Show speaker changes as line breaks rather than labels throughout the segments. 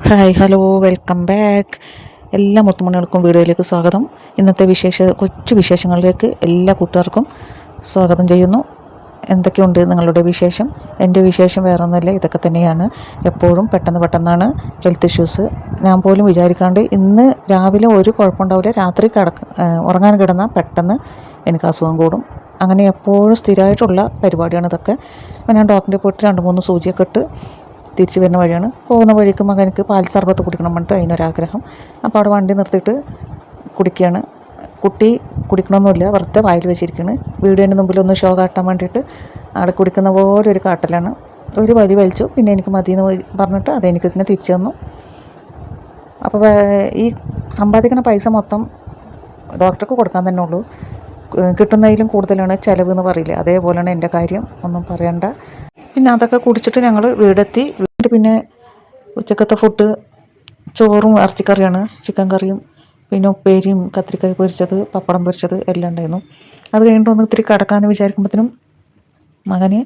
Hi hello welcome back. എല്ലാ മുത്തുമണികൾക്കും വീഡിയോയിലേക്ക് സ്വാഗതം. ഇന്നത്തെ കൊച്ചു വിശേഷങ്ങളിലേക്ക് എല്ലാ കൂട്ടുകാർക്കും സ്വാഗതം ചെയ്യുന്നു. എന്തൊക്കെയുണ്ട് നിങ്ങളുടെ വിശേഷം? എൻ്റെ വിശേഷം വേറെ ഒന്നുമില്ല, ഇതൊക്കെ തന്നെയാണ്. എപ്പോഴും പെട്ടെന്നാണ് ഹെൽത്ത് ഇഷ്യൂസ്. ഞാൻ പോലും വിചാരിക്കാണ്ട് ഇന്ന് രാവിലെ ഒരു കുഴപ്പമുണ്ടാവില്ല, രാത്രി ഉറങ്ങാൻ കിടന്നാൽ പെട്ടെന്ന് എനിക്ക് അസുഖം കൂടും. അങ്ങനെ എപ്പോഴും സ്ഥിരമായിട്ടുള്ള പരിപാടിയാണ് ഇതൊക്കെ. ഞാൻ ഡോക്ടറെ പോയിട്ട് 2-3 സൂചിയൊക്കെ ഇട്ട് തിരിച്ച് വരുന്ന വഴിയാണ്. പോകുന്ന വഴിക്ക് മകനിക്ക് പാൽ സർബത്ത് കുടിക്കണം പറഞ്ഞിട്ട് അതിനൊരാഗ്രഹം. അപ്പോൾ അവിടെ വണ്ടി നിർത്തിയിട്ട് കുടിക്കുകയാണ്. കുട്ടി കുടിക്കണമൊന്നുമില്ല, വെറുതെ വായിൽ വെച്ചിരിക്കുകയാണ്. വീഡിയോൻ്റെ മുമ്പിലൊന്ന് ഷോ കാട്ടാൻ വേണ്ടിയിട്ട് ആൾ കുടിക്കുന്ന പോലെ ഒരു കാട്ടലാണ്. ഒരു വലി വലിച്ചു, പിന്നെ എനിക്ക് മതിയെന്ന് പറഞ്ഞിട്ട് അതെനിക്ക് തന്നെ തിരിച്ചു തന്നു. അപ്പോൾ ഈ സമ്പാദിക്കുന്ന പൈസ മൊത്തം ഡോക്ടർക്ക് കൊടുക്കാൻ തന്നെ ഉള്ളൂ. കിട്ടുന്നതിലും കൂടുതലാണ് ചിലവ് എന്ന് പറയില്ലേ, അതേപോലെയാണ് എൻ്റെ കാര്യം. ഒന്നും പറയണ്ട. പിന്നെ അതൊക്കെ കുടിച്ചിട്ട് ഞങ്ങൾ വീടെത്തി. പിന്നെ ഉച്ചക്കത്തെ ഫുഡ് ചോറും ഇറച്ചിക്കറിയാണ്, ചിക്കൻ കറിയും പിന്നെ ഉപ്പേരിയും കത്തിരിക്കായ പൊരിച്ചത് പപ്പടം പൊരിച്ചത് എല്ലാം ഉണ്ടായിരുന്നു. അത് കഴിഞ്ഞിട്ട് ഒന്ന് ഇത്തിരി കിടക്കാമെന്ന് വിചാരിക്കുമ്പോഴത്തേനും മകന്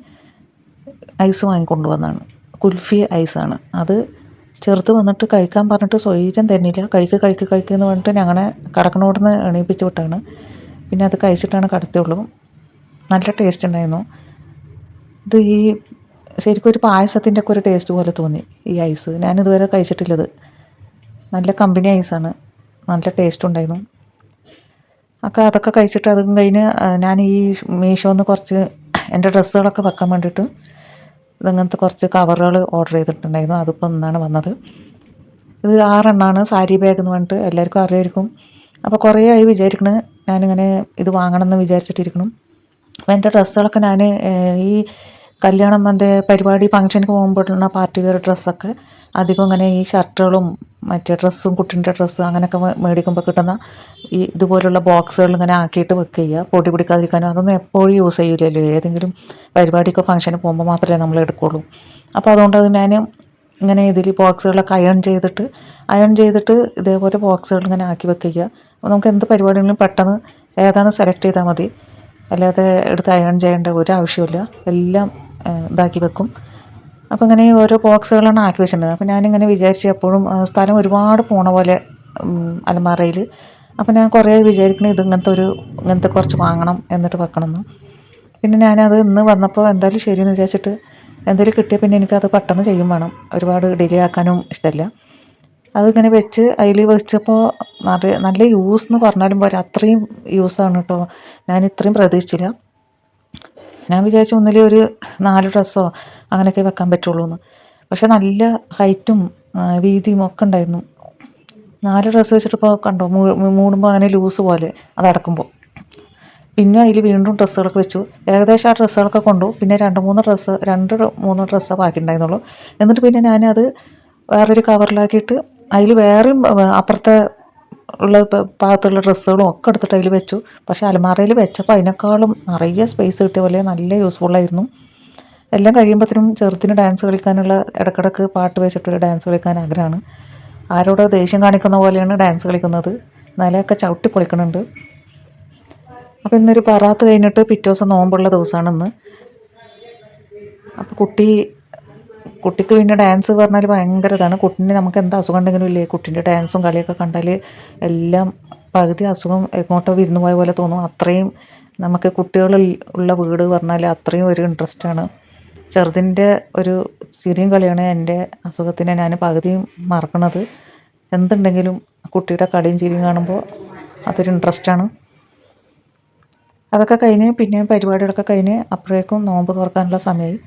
ഐസ് വാങ്ങിക്കൊണ്ടു വന്നതാണ്. കുൽഫി ഐസാണ് അത്. ചെറുത്ത് വന്നിട്ട് കഴിക്കാൻ പറഞ്ഞിട്ട് സ്വൈര്യം തന്നില്ല. കഴിക്കുമെന്ന് പറഞ്ഞിട്ട് ഞങ്ങളെ കടക്കണോടുന്ന് എണീപ്പിച്ച് വിട്ടാണ്. പിന്നെ അത് കഴിച്ചിട്ടാണ് കടത്തിയുള്ളൂ. നല്ല ടേസ്റ്റ് ഉണ്ടായിരുന്നു. ഇത് ശരിക്കും ഒരു പായസത്തിൻ്റെ ഒക്കെ ഒരു ടേസ്റ്റ് പോലെ തോന്നി ഈ ഐസ്. ഞാനിതുവരെ കഴിച്ചിട്ടില്ലത്. നല്ല കമ്പനി ഐസാണ്, നല്ല ടേസ്റ്റ് ഉണ്ടായിരുന്നു. അതൊക്കെ കഴിച്ചിട്ട് അതും കഴിഞ്ഞ് ഞാൻ ഈ മീഷോന്ന് കുറച്ച് എൻ്റെ ഡ്രസ്സുകളൊക്കെ വെക്കാൻ വേണ്ടിയിട്ട് ഇതങ്ങനത്തെ കുറച്ച് കവറുകൾ ഓർഡർ ചെയ്തിട്ടുണ്ടായിരുന്നു. അതിപ്പോൾ ഒന്നാണ് വന്നത്. ഇത് 6 എണ്ണമാണ് സാരി ബാഗ് എന്ന് പറഞ്ഞിട്ട് എല്ലാവർക്കും അറിയായിരിക്കും. അപ്പോൾ കുറേ ആയി വിചാരിക്കണം ഞാനിങ്ങനെ ഇത് വാങ്ങണമെന്ന് വിചാരിച്ചിട്ടിരിക്കണം. അപ്പോൾ എൻ്റെ ഡ്രസ്സുകളൊക്കെ ഞാൻ ഈ കല്യാണം പരിപാടി ഫംഗ്ഷനൊക്കെ പോകുമ്പോഴുള്ള പാർട്ടി വെയർ ഡ്രസ്സൊക്കെ അധികം ഇങ്ങനെ ഈ ഷർട്ടുകളും മറ്റേ ഡ്രസ്സും കുട്ടീൻ്റെ ഡ്രസ്സ് അങ്ങനെയൊക്കെ മേടിക്കുമ്പോൾ കിട്ടുന്ന ഈ ഇതുപോലുള്ള ബോക്സുകൾ ഇങ്ങനെ ആക്കിയിട്ട് വെക്കുക ചെയ്യുക, പൊടി പിടിക്കാതിരിക്കാനും. അതൊന്നും എപ്പോഴും യൂസ് ചെയ്യില്ലല്ലോ, ഏതെങ്കിലും പരിപാടിക്കോ ഫംഗ്ഷന് പോകുമ്പോൾ മാത്രമേ നമ്മൾ എടുക്കുകയുള്ളൂ. അപ്പോൾ അതുകൊണ്ട് ഞാൻ ഇങ്ങനെ ഇതിൽ ബോക്സുകളൊക്കെ അയൺ ചെയ്തിട്ട് ഇതേപോലെ ബോക്സുകൾ ഇങ്ങനെ ആക്കി വെക്കുക. അപ്പോൾ നമുക്ക് എന്ത് പരിപാടികളും പെട്ടെന്ന് ഏതാണെന്ന് സെലക്ട് ചെയ്താൽ മതി. അല്ലാതെ എടുത്ത് അയൺ ചെയ്യേണ്ട ഒരു ആവശ്യമില്ല. എല്ലാം ഇതാക്കി വെക്കും. അപ്പോൾ ഇങ്ങനെ ഓരോ ബോക്സുകളാണ് ആക്കി വെച്ചിട്ടുള്ളത്. അപ്പോൾ ഞാനിങ്ങനെ വിചാരിച്ച് എപ്പോഴും സ്ഥലം ഒരുപാട് പോണ പോലെ അലമാറയിൽ. അപ്പോൾ ഞാൻ കുറേ വിചാരിക്കണം ഇങ്ങനത്തെ കുറച്ച് വാങ്ങണം എന്നിട്ട് വെക്കണമെന്ന്. പിന്നെ ഞാനത് ഇന്ന് വന്നപ്പോൾ എന്തായാലും ശരിയെന്ന് വിചാരിച്ചിട്ട് എന്തെങ്കിലും കിട്ടിയാൽ പിന്നെ എനിക്കത് പെട്ടെന്ന് ചെയ്യും വേണം. ഒരുപാട് ഡിലേ ആക്കാനും ഇഷ്ടമല്ല. അതിങ്ങനെ വെച്ച് അതിൽ വെച്ചപ്പോൾ നല്ല യൂസ് എന്ന് പറഞ്ഞാലും പോരാ, അത്രയും യൂസാണ് കേട്ടോ. ഞാൻ ഇത്രയും പ്രതീക്ഷിച്ചില്ല. ഞാൻ വിചാരിച്ചു ഒന്നിൽ ഒരു 4 ഡ്രസ്സോ അങ്ങനെയൊക്കെ വെക്കാൻ പറ്റുള്ളൂ എന്ന്. പക്ഷെ നല്ല ഹൈറ്റും വീതിയും ഒക്കെ ഉണ്ടായിരുന്നു. 4 ഡ്രസ്സ് വെച്ചിട്ടിപ്പോൾ കണ്ടോ, മൂടുമ്പോൾ അങ്ങനെ ലൂസ് പോലെ അതടക്കുമ്പോൾ. പിന്നെ അതിൽ വീണ്ടും ഡ്രസ്സുകളൊക്കെ വെച്ചു. ഏകദേശം ആ ഡ്രസ്സുകളൊക്കെ കൊണ്ടു. പിന്നെ 2-3 ഡ്രസ്സേ ബാക്കിയിട്ടുണ്ടായിരുന്നുള്ളൂ. എന്നിട്ട് പിന്നെ ഞാനത് വേറൊരു കവറിലാക്കിയിട്ട് അതിൽ വേറെയും അപ്പുറത്തെ ഉള്ള ഭാഗത്തുള്ള ഡ്രസ്സുകളും ഒക്കെ എടുത്തിട്ട് അതിൽ വെച്ചു. പക്ഷേ അലമാരയിൽ വെച്ചപ്പോൾ അതിനേക്കാളും നിറയെ സ്പേസ് കിട്ടിയ പോലെ നല്ല യൂസ്ഫുള്ളായിരുന്നു. എല്ലാം കഴിയുമ്പോഴത്തേനും ചെറുത്തിന് ഡാൻസ് കളിക്കാനുള്ള ഇടക്കിടക്ക് പാട്ട് വെച്ചിട്ടൊരു ഡാൻസ് കളിക്കാൻ ആഗ്രഹമാണ്. ആരോടോ ദേഷ്യം കാണിക്കുന്ന പോലെയാണ് ഡാൻസ് കളിക്കുന്നത്. നിലയൊക്കെ ചവിട്ടി പൊളിക്കണുണ്ട്. അപ്പോൾ ഇന്നൊരു പറാത്ത് കഴിഞ്ഞിട്ട് പിറ്റേ ദിവസം നോമ്പുള്ള ദിവസമാണ് ഇന്ന്. അപ്പോൾ കുട്ടിക്ക് പിന്നെ ഡാൻസ് പറഞ്ഞാൽ ഭയങ്കര ഇതാണ്. കുട്ടീനെ നമുക്ക് എന്താ അസുഖം ഉണ്ടെങ്കിലും ഇല്ലേ, കുട്ടീൻ്റെ ഡാൻസും കളിയൊക്കെ കണ്ടാൽ എല്ലാം പകുതി അസുഖം എങ്ങോട്ടോ വിരുന്ന് പോയ പോലെ തോന്നും. അത്രയും നമുക്ക് കുട്ടികളുള്ള വീട് പറഞ്ഞാൽ അത്രയും ഒരു ഇൻട്രസ്റ്റാണ്. ചെറുതിൻ്റെ ഒരു ചിരിയും കളിയാണ് എൻ്റെ അസുഖത്തിനെ ഞാൻ പകുതിയും മറക്കണത്. എന്തുണ്ടെങ്കിലും കുട്ടിയുടെ കളിയും ചിരിയും കാണുമ്പോൾ അതൊരു ഇൻട്രസ്റ്റാണ്. അതൊക്കെ കഴിഞ്ഞ് പിന്നെ പരിപാടികളൊക്കെ കഴിഞ്ഞ് അപ്പോഴേക്കും നോമ്പ് തുറക്കാനുള്ള സമയമായി.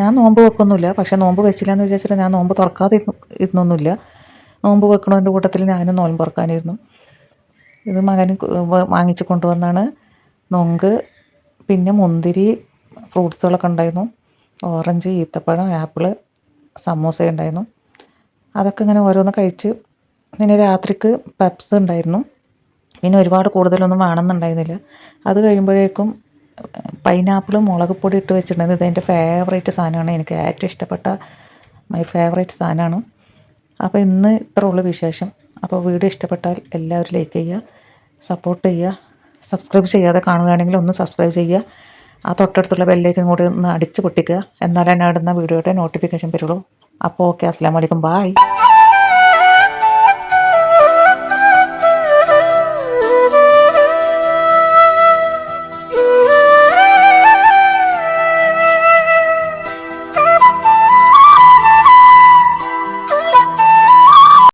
ഞാൻ നോമ്പ് വെക്കൊന്നുമില്ല, പക്ഷേ നോമ്പ് വെച്ചില്ല എന്ന് വിചാരിച്ചിട്ട് ഞാൻ നോമ്പ് തുറക്കാതെ ഇരുന്നൊന്നുമില്ല. നോമ്പ് വെക്കണതിൻ്റെ കൂട്ടത്തിൽ ഞാനും നോമ്പ് തുറക്കാനിരുന്നു. ഇത് മകന് വാങ്ങിച്ച് കൊണ്ടുവന്നാണ്. നൊങ്ക്, പിന്നെ മുന്തിരി, ഫ്രൂട്ട്സുകളൊക്കെ ഉണ്ടായിരുന്നു. ഓറഞ്ച്, ഈത്തപ്പഴം, ആപ്പിള്, സമൂസ ഉണ്ടായിരുന്നു. അതൊക്കെ ഇങ്ങനെ ഓരോന്ന് കഴിച്ച്. പിന്നെ രാത്രിക്ക് പെപ്സ് ഉണ്ടായിരുന്നു. പിന്നെ ഒരുപാട് കൂടുതലൊന്നും വേണമെന്നുണ്ടായിരുന്നില്ല. അത് കഴിയുമ്പോഴേക്കും പൈനാപ്പിൾ മുളക് പൊടി ഇട്ട് വെച്ചിട്ടുണ്ടെങ്കിൽ ഇതെൻ്റെ ഫേവറേറ്റ് സാധനമാണ്. എനിക്ക് ഏറ്റവും ഇഷ്ടപ്പെട്ട മൈ ഫേവറേറ്റ് സാധനമാണ്. അപ്പോൾ ഇന്ന് ഇത്ര ഉള്ള വിശേഷം. അപ്പോൾ വീഡിയോ ഇഷ്ടപ്പെട്ടാൽ എല്ലാവരും ലൈക്ക് ചെയ്യുക, സപ്പോർട്ട് ചെയ്യുക. സബ്സ്ക്രൈബ് ചെയ്യാതെ കാണുകയാണെങ്കിൽ ഒന്ന് സബ്സ്ക്രൈബ് ചെയ്യുക. ആ തൊട്ടടുത്തുള്ള ബെല്ലേക്കും കൂടി ഒന്ന് അടിച്ച് പൊട്ടിക്കുക. എന്നാലേ ഞാൻ ഇടുന്ന വീഡിയോയുടെ നോട്ടിഫിക്കേഷൻ വരുള്ളൂ. അപ്പോൾ ഓക്കെ, അസ്സലാമു അലൈക്കും, ബായ്.